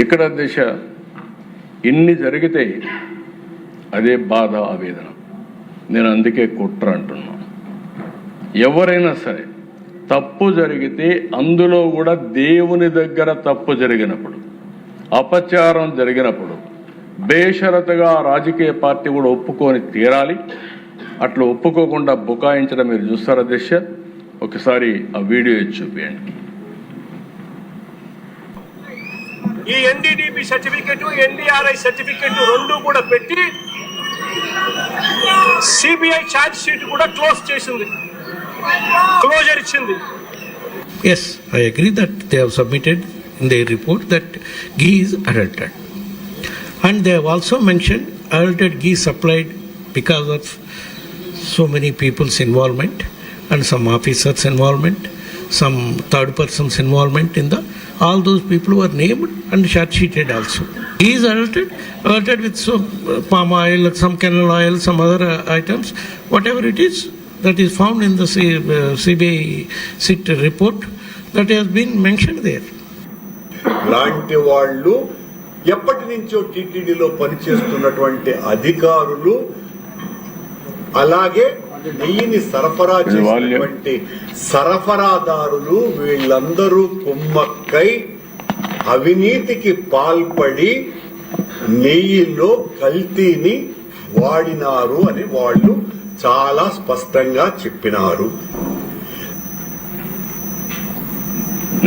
ఇక్కడ దిశ ఇన్ని జరిగితే అదే బాధ ఆవేదన. నేను అందుకే కుట్ర అంటున్నా. ఎవరైనా సరే తప్పు జరిగితే అందులో కూడా దేవుని దగ్గర తప్పు జరిగినప్పుడు, అపచారం జరిగినప్పుడు బేషరతుగా రాజకీయ పార్టీ కూడా ఒప్పుకొని తీరాలి. అట్లా ఒప్పుకోకుండా బుకాయించడం మీరు చూస్తారా దిశ? ఒకసారి ఆ వీడియో ఇచ్చి చూపించండి. ఈ ఎన్డీడీపీ సర్టిఫికెట్, ఎన్డీఆర్ఐ సర్టిఫికెట్ రెండు కూడా పెట్టి సిబిఐ ఛార్జ్ షీట్ కూడా క్లోజర్ ఇచ్చింది. Yes, I agree that they have submitted in their report that ghee is adulterated. And they have also mentioned adulterated ghee supplied because of so many people's involvement and some officers' involvement, some third persons' involvement in the, all those people who are named and charge sheeted also. Ghee is adulterated with some palm oil, some canola oil, some other items, whatever it is that is found in the CBI SIT report that has been mentioned there. లాంటి వాళ్ళు ఎప్పటి నుంచో టీటీడీలో పనిచేస్తున్నటువంటి అధికారులు, అలాగే నెయ్యిని సరఫరా చేసినటువంటి సరఫరాదారులు, వీళ్ళందరూ కుమ్మక్కై అవినీతికి పాల్పడి నెయ్యిలో కల్తీని వాడినారు అని వాళ్ళు చాలా స్పష్టంగా చెప్పినారు.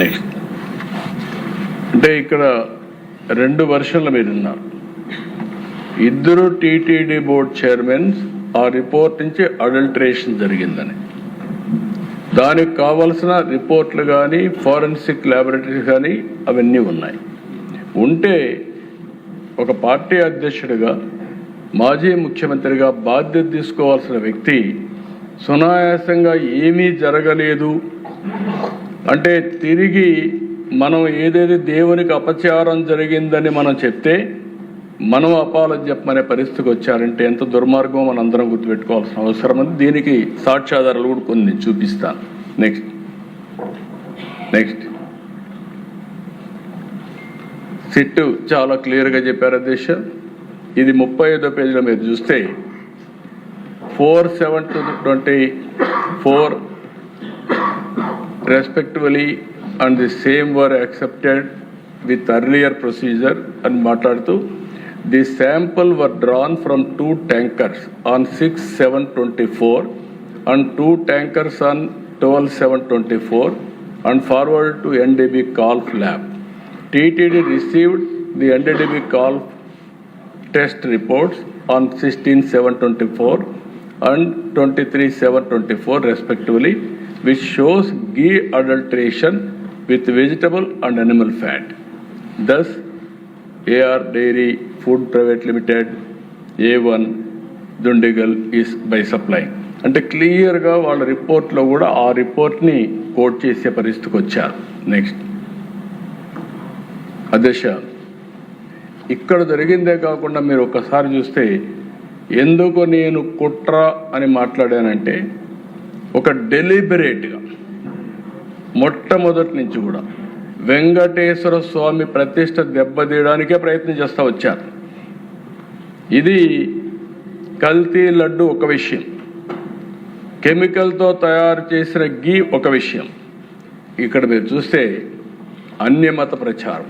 నెక్స్ట్ అంటే ఇక్కడ రెండు వర్షన్లు మీరు ఉన్నారు. ఇద్దరు టీటీడీ బోర్డ్ చైర్మన్స్ ఆ రిపోర్ట్ నుంచి అడల్టరేషన్ జరిగిందని, దానికి కావలసిన రిపోర్ట్లు కానీ ఫోరెన్సిక్ ల్యాబొరేటరీస్ కానీ అవన్నీ ఉన్నాయి. ఉంటే ఒక పార్టీ అధ్యక్షుడిగా, మాజీ ముఖ్యమంత్రిగా బాధ్యత తీసుకోవాల్సిన వ్యక్తి సునాయాసంగా ఏమీ జరగలేదు అంటే, తిరిగి మనం ఏదైతే దేవునికి అపచారం జరిగిందని మనం చెప్తే మనం అపాలజీ చెప్పమనే పరిస్థితికి వచ్చారంటే ఎంత దుర్మార్గం మనందరం గుర్తుపెట్టుకోవాల్సిన అవసరం ఉంది. దీనికి సాక్ష్యాధారాలు కూడా కొన్ని చూపిస్తాను. నెక్స్ట్ సిట్టు చాలా క్లియర్గా చెప్పారు అధ్యక్ష. ఇది 35వ పేజీలో మీరు చూస్తే 4/7/24 respectively and the same were accepted with earlier procedure and మాట్లాడుతూ the sample were drawn from 2 tankers on 6/7/24 and 2 tankers on 12/7/24 and forwarded to NDB Calf lab. TTD received the NDB Calf test reports on 16/7/24 and 23/7/24 respectively, which shows ghee adulteration with vegetable and animal fat. Thus, AR Dairy Food Private Limited, A1 Dundigal is by supplying. అంటే క్లియర్గా వాళ్ళ రిపోర్ట్లో కూడా ఆ రిపోర్ట్ని coat చేసే పరిస్థితికి వచ్చారు. నెక్స్ట్ అధ్యక్ష, ఇక్కడ జరిగిందే కాకుండా మీరు ఒకసారి చూస్తే ఎందుకు నేను కుట్ర అని మాట్లాడానంటే, ఒక డెలిబరేట్గా మొట్టమొదటి నుంచి కూడా వెంకటేశ్వర స్వామి ప్రతిష్ట దెబ్బతీయడానికే ప్రయత్నం చేస్తూ వచ్చారు. ఇది కల్తీ లడ్డు ఒక విషయం, కెమికల్తో తయారు చేసిన ఘీ ఒక విషయం. ఇక్కడ మీరు చూస్తే అన్యమత ప్రచారం,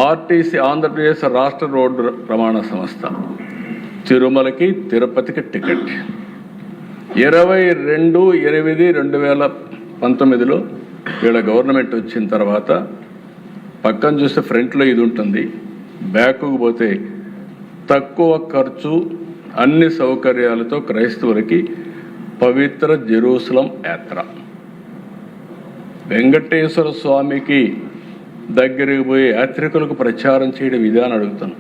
ఆర్టీసీ ఆంధ్రప్రదేశ్ రాష్ట్ర రోడ్డు రవాణా సంస్థ తిరుమలకి తిరుపతికి టికెట్ 22/8/2019లో వీళ్ళ గవర్నమెంట్ వచ్చిన తర్వాత పక్కన చూస్తే ఫ్రంట్లో ఇది ఉంటుంది, బ్యాక్కు పోతే తక్కువ ఖర్చు అన్ని సౌకర్యాలతో క్రైస్తవులకి పవిత్ర జెరూసలం యాత్ర. వెంకటేశ్వర స్వామికి దగ్గరికి పోయి యాత్రికులకు ప్రచారం చేయడం ఇదే అని అడుగుతాను.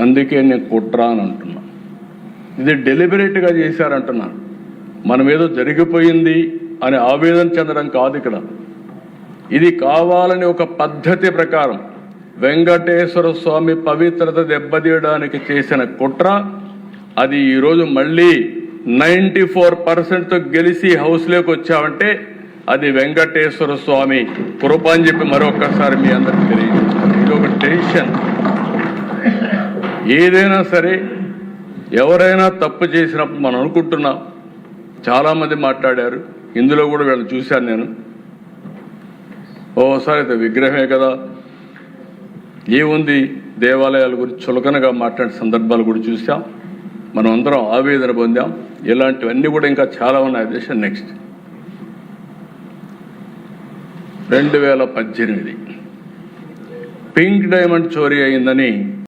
అందుకే నేను కుట్ర అని అంటున్నా. ఇది డెలిబరేట్గా చేశారంటున్నాను. మనం ఏదో జరిగిపోయింది అని ఆవేదన చెందడం కాదు ఇక్కడ. ఇది కావాలని ఒక పద్ధతి ప్రకారం వెంకటేశ్వర స్వామి పవిత్రత దెబ్బతీయడానికి చేసిన కుట్ర. అది ఈరోజు మళ్ళీ 94%తో గెలిచి హౌస్లోకి వచ్చామంటే అది వెంకటేశ్వర స్వామి కృప అని చెప్పి మరొకసారి మీ అందరికి తెలియజేస్తాను. ఇది ఒక టెన్షన్. ఏదైనా సరే ఎవరైనా తప్పు చేసినప్పుడు మనం అనుకుంటున్నాం, చాలామంది మాట్లాడారు, ఇందులో కూడా వీళ్ళని చూశాను నేను. ఓసారి అయితే విగ్రహమే కదా, ఏముంది, దేవాలయాల గురించి చులకనగా మాట్లాడే సందర్భాలు కూడా చూసాం. మనం అందరం ఆవేదన పొందాం. ఇలాంటివన్నీ కూడా ఇంకా చాలా ఉన్నాయి. దేశం నెక్స్ట్ 2018 పింక్ డైమండ్ చోరీ అయిందని